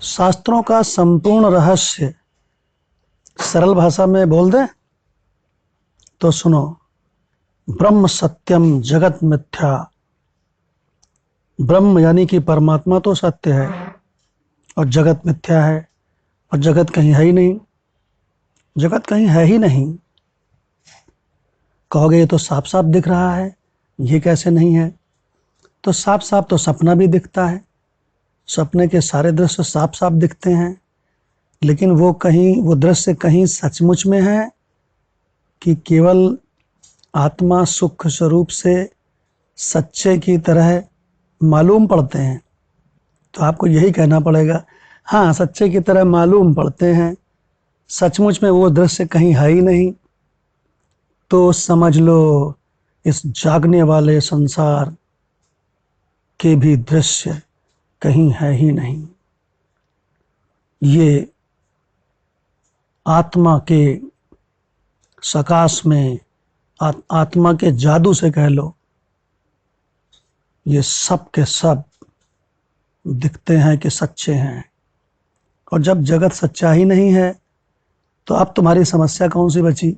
शास्त्रों का संपूर्ण रहस्य सरल भाषा में बोल दें तो सुनो। ब्रह्म सत्यम जगत मिथ्या। ब्रह्म यानी कि परमात्मा तो सत्य है और जगत मिथ्या है, और जगत कहीं है ही नहीं। जगत कहीं है ही नहीं। कहोगे ये तो साफ साफ दिख रहा है, ये कैसे नहीं है? तो साफ साफ तो सपना भी दिखता है, सपने के सारे दृश्य साफ साफ दिखते हैं, लेकिन वो दृश्य कहीं सचमुच में है कि केवल आत्मा सुख स्वरूप से सच्चे की तरह मालूम पड़ते हैं? तो आपको यही कहना पड़ेगा, हाँ सच्चे की तरह मालूम पड़ते हैं, सचमुच में वो दृश्य कहीं है ही नहीं। तो समझ लो इस जागने वाले संसार के भी दृश्य कहीं है ही नहीं। ये आत्मा के सकाश में, आत्मा के जादू से कह लो, ये सब के सब दिखते हैं कि सच्चे हैं। और जब जगत सच्चा ही नहीं है तो अब तुम्हारी समस्या कौन सी बची?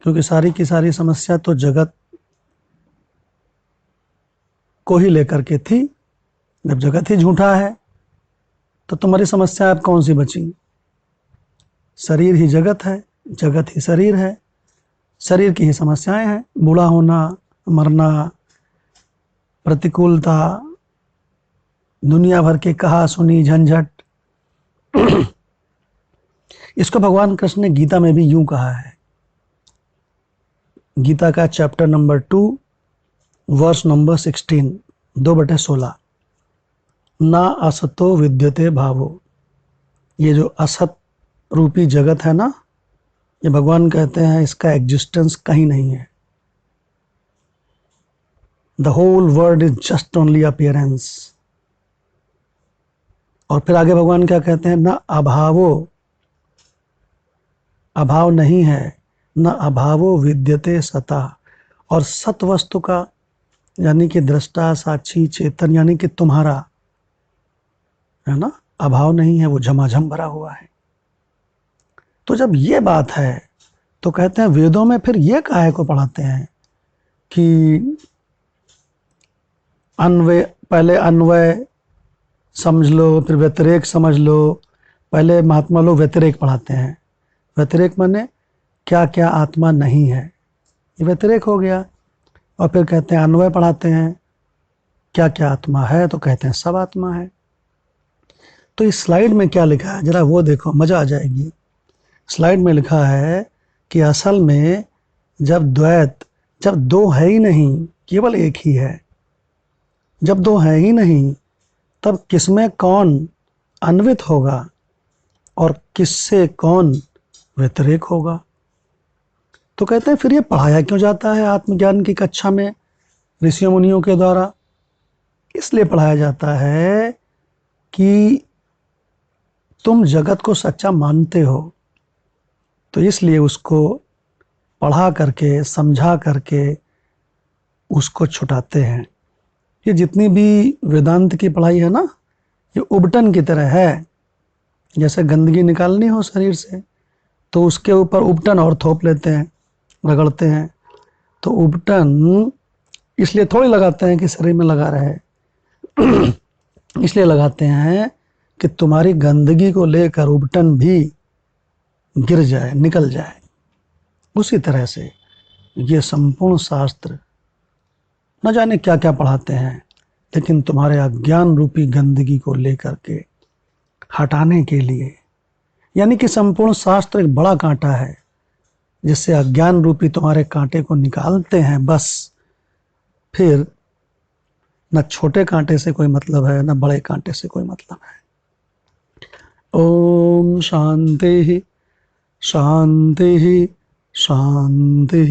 क्योंकि सारी की सारी समस्या तो जगत को ही लेकर के थी। जब जगत ही झूठा है तो तुम्हारी समस्या अब कौन सी बची? शरीर ही जगत है, जगत ही शरीर है, शरीर की ही समस्याएं हैं। बूढ़ा होना, मरना, प्रतिकूलता, दुनिया भर के कहा सुनी झंझट। इसको भगवान कृष्ण ने गीता में भी यूं कहा है। गीता का चैप्टर नंबर 2 वर्स नंबर 16, 2/16। ना असतो विद्यते भावो। ये जो असत रूपी जगत है ना, ये भगवान कहते हैं इसका एग्जिस्टेंस कहीं नहीं है। The whole world is just only appearance. और फिर आगे भगवान क्या कहते हैं? ना अभावो, अभाव नहीं है, न अभावो विद्यते सता। और सत वस्तु का यानी कि दृष्टा, साक्षी, चेतन यानी कि तुम्हारा, है ना, अभाव नहीं है, वो झमाझम भरा हुआ है। तो जब ये बात है तो कहते हैं वेदों में फिर ये काहे को पढ़ाते हैं कि पहले अन्वय समझ लो, फिर व्यतिरेक समझ लो। पहले महात्मा लोग व्यतिरेक पढ़ाते हैं। व्यतिरेक माने क्या क्या आत्मा नहीं है, ये व्यतिरेक हो गया। और फिर कहते हैं अन्वय पढ़ाते हैं, क्या क्या आत्मा है, तो कहते हैं सब आत्मा है। तो इस स्लाइड में क्या लिखा है जरा वो देखो, मजा आ जाएगी। स्लाइड में लिखा है कि असल में जब दो है ही नहीं, केवल एक ही है। जब दो है ही नहीं तब किसमें कौन अन्वित होगा और किससे कौन व्यतिरेक होगा? तो कहते हैं फिर ये पढ़ाया क्यों जाता है आत्मज्ञान की कक्षा में ऋषियों मुनियों के द्वारा? इसलिए पढ़ाया जाता है कि तुम जगत को सच्चा मानते हो, तो इसलिए उसको पढ़ा करके, समझा करके उसको छुटाते हैं। ये जितनी भी वेदांत की पढ़ाई है ना, ये उबटन की तरह है। जैसे गंदगी निकालनी हो शरीर से तो उसके ऊपर उबटन और थोप लेते हैं, रगड़ते हैं। तो उबटन इसलिए थोड़ी लगाते हैं कि शरीर में लगा रहे, इसलिए लगाते हैं कि तुम्हारी गंदगी को लेकर उबटन भी गिर जाए, निकल जाए। उसी तरह से ये संपूर्ण शास्त्र न जाने क्या क्या पढ़ाते हैं, लेकिन तुम्हारे अज्ञान रूपी गंदगी को लेकर के हटाने के लिए। यानी कि संपूर्ण शास्त्र एक बड़ा कांटा है जिससे अज्ञान रूपी तुम्हारे कांटे को निकालते हैं। बस फिर न छोटे कांटे से कोई मतलब है, न बड़े कांटे से कोई मतलब है। ओम शांति शांति शांति।